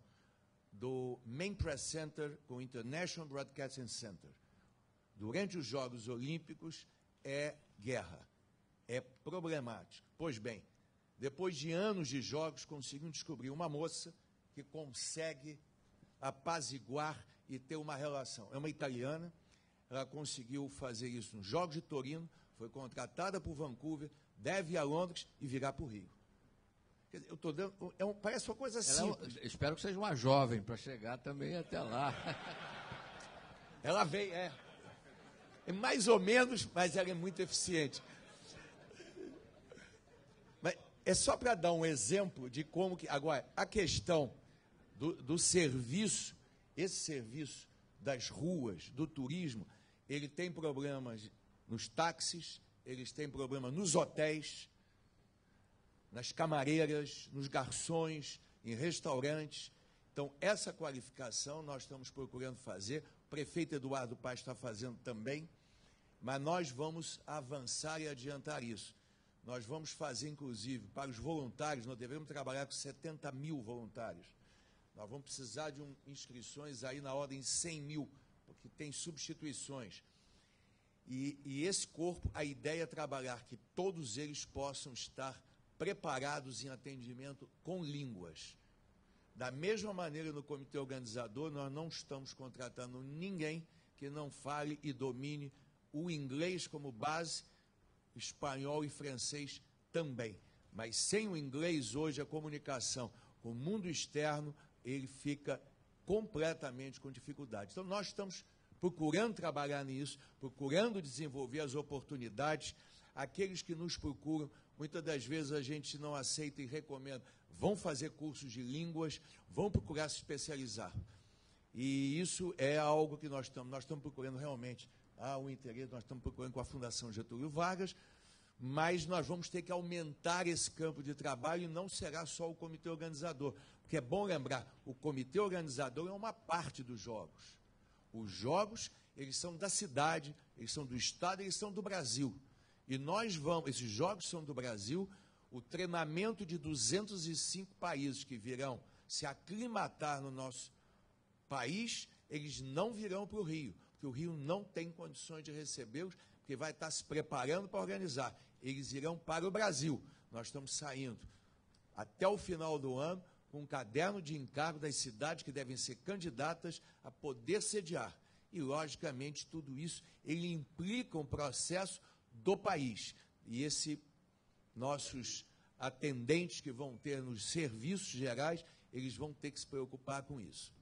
do Main Press Center com o International Broadcasting Center. Durante os Jogos Olímpicos é guerra, é problemático. Pois bem, depois de anos de jogos, conseguimos descobrir uma moça que consegue apaziguar e ter uma relação. É uma italiana, ela conseguiu fazer isso nos Jogos de Torino, foi contratada por Vancouver, deve ir a Londres e virar para o Rio. Quer dizer, eu estou dando, parece uma coisa simples. Espero que seja uma jovem para chegar também até lá. Ela veio, é mais ou menos, mas ela é muito eficiente. Mas é só para dar um exemplo de como que... Agora, a questão do serviço, esse serviço das ruas, do turismo, ele tem problemas nos táxis, eles têm problemas nos hotéis, nas camareiras, nos garçons, em restaurantes. Então, essa qualificação nós estamos procurando fazer, o prefeito Eduardo Paes está fazendo também, mas nós vamos avançar e adiantar isso. Nós vamos fazer, inclusive, para os voluntários, nós devemos trabalhar com 70 mil voluntários. Nós vamos precisar de inscrições aí na ordem de 100 mil, porque tem substituições. E esse corpo, a ideia é trabalhar que todos eles possam estar preparados em atendimento com línguas. Da mesma maneira, no comitê organizador, nós não estamos contratando ninguém que não fale e domine o inglês como base, espanhol e francês também. Mas sem o inglês, hoje, a comunicação com o mundo externo, ele fica completamente com dificuldade. Então, nós estamos procurando trabalhar nisso, procurando desenvolver as oportunidades. Aqueles que nos procuram, muitas das vezes a gente não aceita e recomenda, vão fazer cursos de línguas, vão procurar se especializar. E isso é algo que nós estamos procurando realmente, o interesse, nós estamos procurando com a Fundação Getúlio Vargas, mas nós vamos ter que aumentar esse campo de trabalho e não será só o comitê organizador, porque é bom lembrar, o comitê organizador é uma parte dos jogos. Os jogos, eles são da cidade, eles são do estado, eles são do Brasil. E esses jogos são do Brasil, o treinamento de 205 países que virão se aclimatar no nosso país, eles não virão para o Rio, porque o Rio não tem condições de recebê-los, porque vai estar se preparando para organizar. Eles irão para o Brasil. Nós estamos saindo até o final do ano com um caderno de encargo das cidades que devem ser candidatas a poder sediar. E, logicamente, tudo isso ele implica um processo do país. E nossos atendentes que vão ter nos serviços gerais, eles vão ter que se preocupar com isso.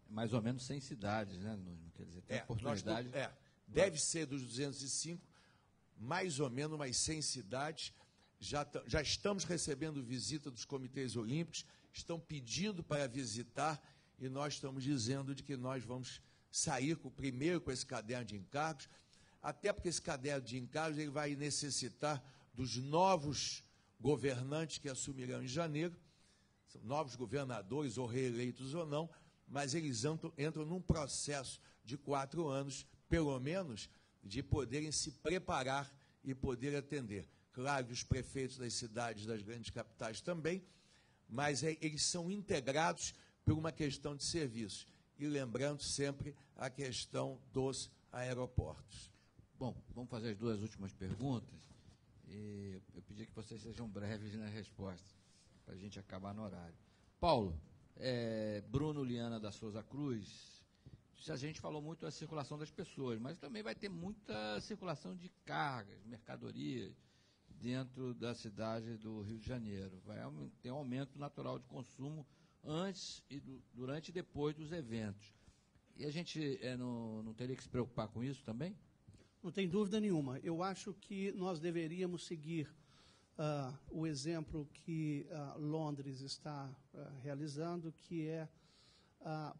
Mais ou menos 100 cidades, né, Nuno? Quer dizer, tem oportunidade. Deve ser dos 205, mais ou menos umas 100 cidades. Já estamos recebendo visita dos comitês olímpicos, estão pedindo para visitar, e nós estamos dizendo de que nós vamos sair primeiro com esse caderno de encargos, até porque esse caderno de encargos ele vai necessitar dos novos governantes que assumirão em janeiro, são novos governadores, ou reeleitos ou não, mas eles entram num processo de 4 anos, pelo menos, de poderem se preparar e poder atender. Claro que os prefeitos das cidades, das grandes capitais também, mas eles são integrados por uma questão de serviços. E lembrando sempre a questão dos aeroportos. Bom, vamos fazer as 2 últimas perguntas. E eu pedi que vocês sejam breves nas respostas, para a gente acabar no horário. Paulo, Bruno Liana da Souza Cruz, a gente falou muito da circulação das pessoas, mas também vai ter muita circulação de cargas, mercadorias, dentro da cidade do Rio de Janeiro. Vai ter um aumento natural de consumo antes, durante e depois dos eventos. E a gente não teria que se preocupar com isso também? Não tem dúvida nenhuma. Eu acho que nós deveríamos seguir o exemplo que Londres está realizando, que é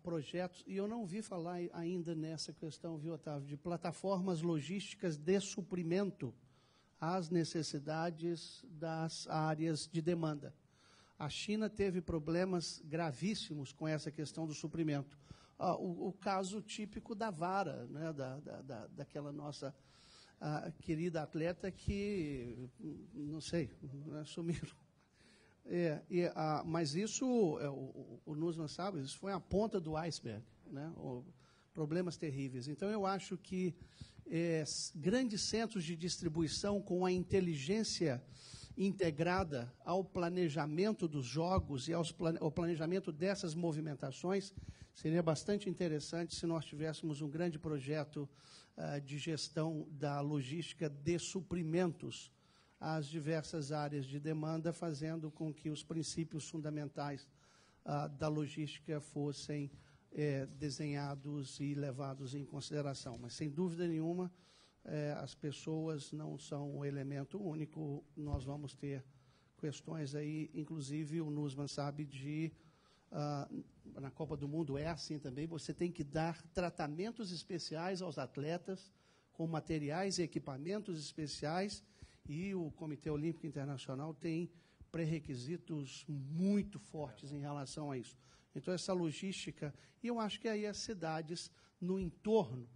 projetos, e eu não ouvi falar ainda nessa questão, viu, Otávio, de plataformas logísticas de suprimento às necessidades das áreas de demanda. A China teve problemas gravíssimos com essa questão do suprimento. O caso típico da vara, né, daquela nossa querida atleta que, não sei, sumiram. Mas isso, o Nussmann sabe, isso foi a ponta do iceberg, né, problemas terríveis. Então, eu acho que grandes centros de distribuição com a inteligência integrada ao planejamento dos jogos e ao planejamento dessas movimentações, seria bastante interessante se nós tivéssemos um grande projeto de gestão da logística de suprimentos às diversas áreas de demanda, fazendo com que os princípios fundamentais da logística fossem desenhados e levados em consideração. Mas, sem dúvida nenhuma, as pessoas não são o elemento único. Nós vamos ter questões aí, inclusive o Nussmann sabe na Copa do Mundo é assim também, você tem que dar tratamentos especiais aos atletas, com materiais e equipamentos especiais, e o Comitê Olímpico Internacional tem pré-requisitos muito fortes em relação a isso. Então, essa logística, e eu acho que aí as cidades no entorno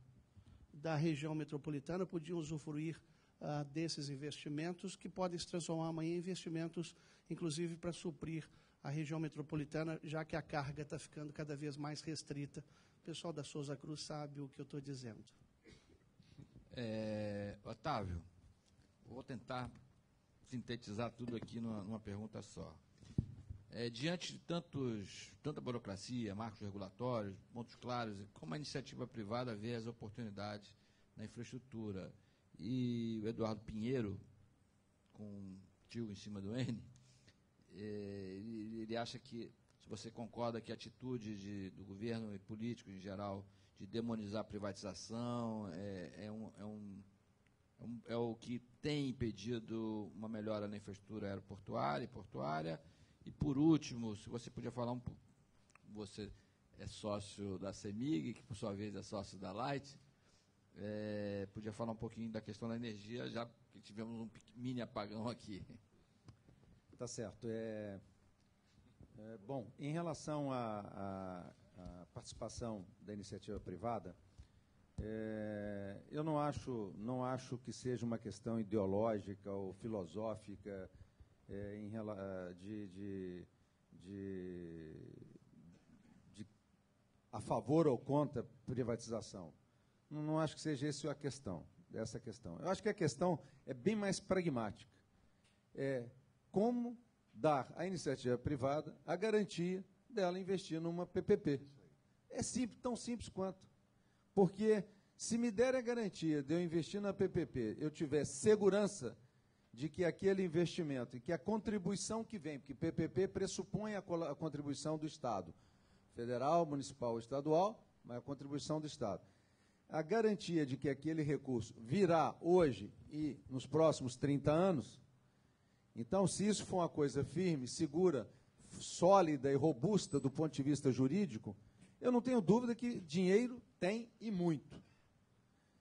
da região metropolitana podiam usufruir desses investimentos, que podem se transformar amanhã em investimentos, inclusive, para suprir a região metropolitana, já que a carga está ficando cada vez mais restrita. O pessoal da Souza Cruz sabe o que eu estou dizendo. Otávio, vou tentar sintetizar tudo aqui numa pergunta só. Diante de tanta burocracia, marcos regulatórios, pontos claros, como a iniciativa privada vê as oportunidades na infraestrutura? E o Eduardo Pinheiro, com tio em cima do N, ele acha que, se você concorda que a atitude do governo e político em geral de demonizar a privatização é o que tem impedido uma melhora na infraestrutura aeroportuária e portuária. E, por último, se você podia falar um pouco, você é sócio da CEMIG, que, por sua vez, é sócio da Light, podia falar um pouquinho da questão da energia, já que tivemos um mini apagão aqui. Tá certo. Bom, em relação à participação da iniciativa privada, eu não acho que seja uma questão ideológica ou filosófica a favor ou contra a privatização. Não acho que seja essa a questão. Eu acho que a questão é bem mais pragmática. Como dar à iniciativa privada a garantia dela investir numa PPP. É simples, tão simples quanto. Porque se me der a garantia de eu investir na PPP, eu tiver segurança de que aquele investimento e que a contribuição que vem, porque PPP pressupõe a contribuição do Estado, federal, municipal, estadual, mas a contribuição do Estado. A garantia de que aquele recurso virá hoje e nos próximos 30 anos, então, se isso for uma coisa firme, segura, sólida e robusta do ponto de vista jurídico, eu não tenho dúvida que dinheiro tem e muito.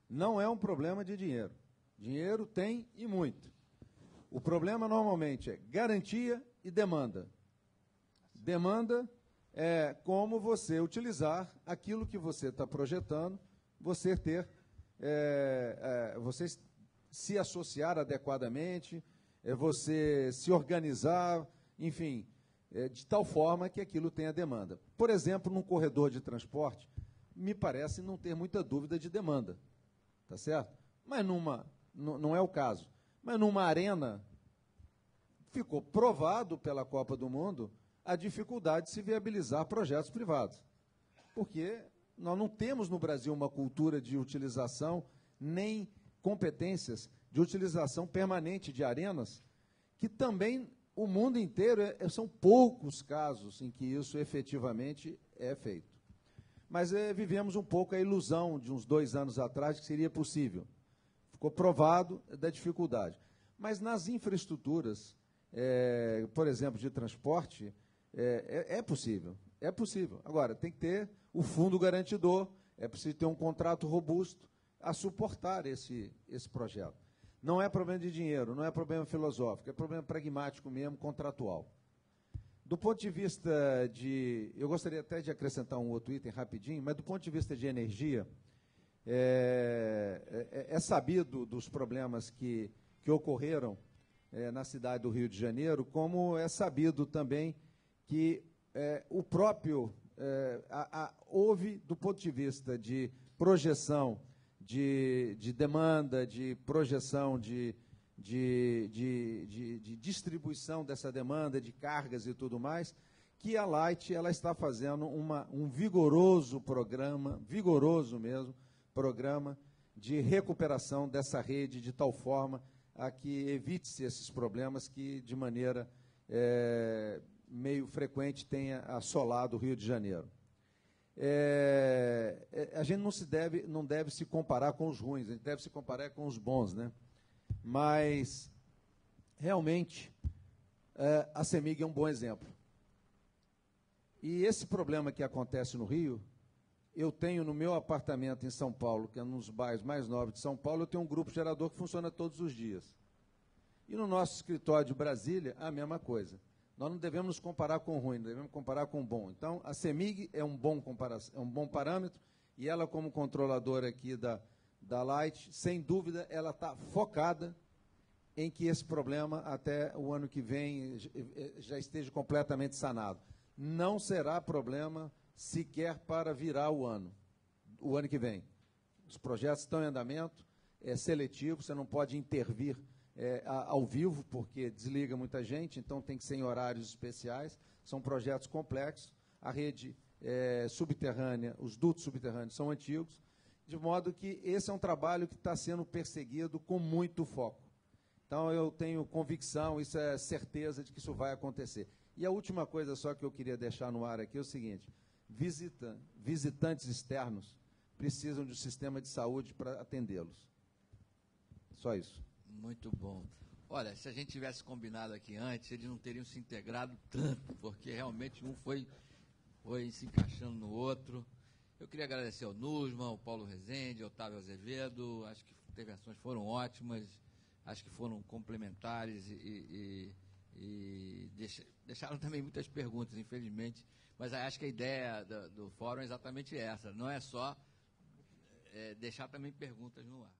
Não é um problema de dinheiro. Dinheiro tem e muito. O problema, normalmente, é garantia e demanda. Demanda é como você utilizar aquilo que você está projetando, você se associar adequadamente, você se organizar, enfim, de tal forma que aquilo tenha demanda. Por exemplo, num corredor de transporte, me parece não ter muita dúvida de demanda, tá certo? Mas não é o caso. Mas numa arena, ficou provado pela Copa do Mundo a dificuldade de se viabilizar projetos privados. Porque nós não temos no Brasil uma cultura de utilização, nem competências de utilização permanente de arenas, que também o mundo inteiro, são poucos casos em que isso efetivamente é feito. Mas vivemos um pouco a ilusão de uns 2 anos atrás que seria possível. Ficou provado da dificuldade. Mas nas infraestruturas, por exemplo, de transporte, é possível. É possível. Agora, tem que ter o fundo garantidor, é preciso ter um contrato robusto a suportar esse projeto. Não é problema de dinheiro, não é problema filosófico, é problema pragmático mesmo, contratual. Do ponto de vista eu gostaria até de acrescentar um outro item rapidinho, mas do ponto de vista de energia, é sabido dos problemas que ocorreram na cidade do Rio de Janeiro, como é sabido também que houve, do ponto de vista de projeção de demanda, de projeção de distribuição dessa demanda, de cargas e tudo mais, que a Light ela está fazendo um vigoroso programa, vigoroso mesmo, programa de recuperação dessa rede de tal forma a que evite-se esses problemas que, de maneira meio frequente, tenha assolado o Rio de Janeiro. A gente não deve se comparar com os ruins, a gente deve se comparar com os bons, né? Mas, realmente, a CEMIG é um bom exemplo. E esse problema que acontece no Rio, eu tenho no meu apartamento em São Paulo, que é um dos bairros mais nobres de São Paulo, eu tenho um grupo gerador que funciona todos os dias. E no nosso escritório de Brasília, a mesma coisa. Nós não devemos nos comparar com o ruim, devemos comparar com o bom. Então, a CEMIG é um bom parâmetro, e ela, como controladora aqui da Light, sem dúvida, ela está focada em que esse problema, até o ano que vem, já esteja completamente sanado. Não será problema sequer para virar o ano que vem. Os projetos estão em andamento, é seletivo, você não pode intervir ao vivo, porque desliga muita gente, então tem que ser em horários especiais, são projetos complexos, a rede subterrânea, os dutos subterrâneos são antigos, de modo que esse é um trabalho que está sendo perseguido com muito foco. Então, eu tenho convicção, isso é certeza de que isso vai acontecer. E a última coisa só que eu queria deixar no ar aqui é o seguinte: visitantes externos precisam de um sistema de saúde para atendê-los. Só isso. Muito bom. Olha, se a gente tivesse combinado aqui antes, eles não teriam se integrado tanto, porque realmente um foi se encaixando no outro. Eu queria agradecer ao Nussmann, ao Paulo Rezende, ao Otávio Azevedo. Acho que as intervenções foram ótimas, acho que foram complementares e deixaram também muitas perguntas, infelizmente. Mas acho que a ideia do fórum é exatamente essa, não é só deixar também perguntas no ar.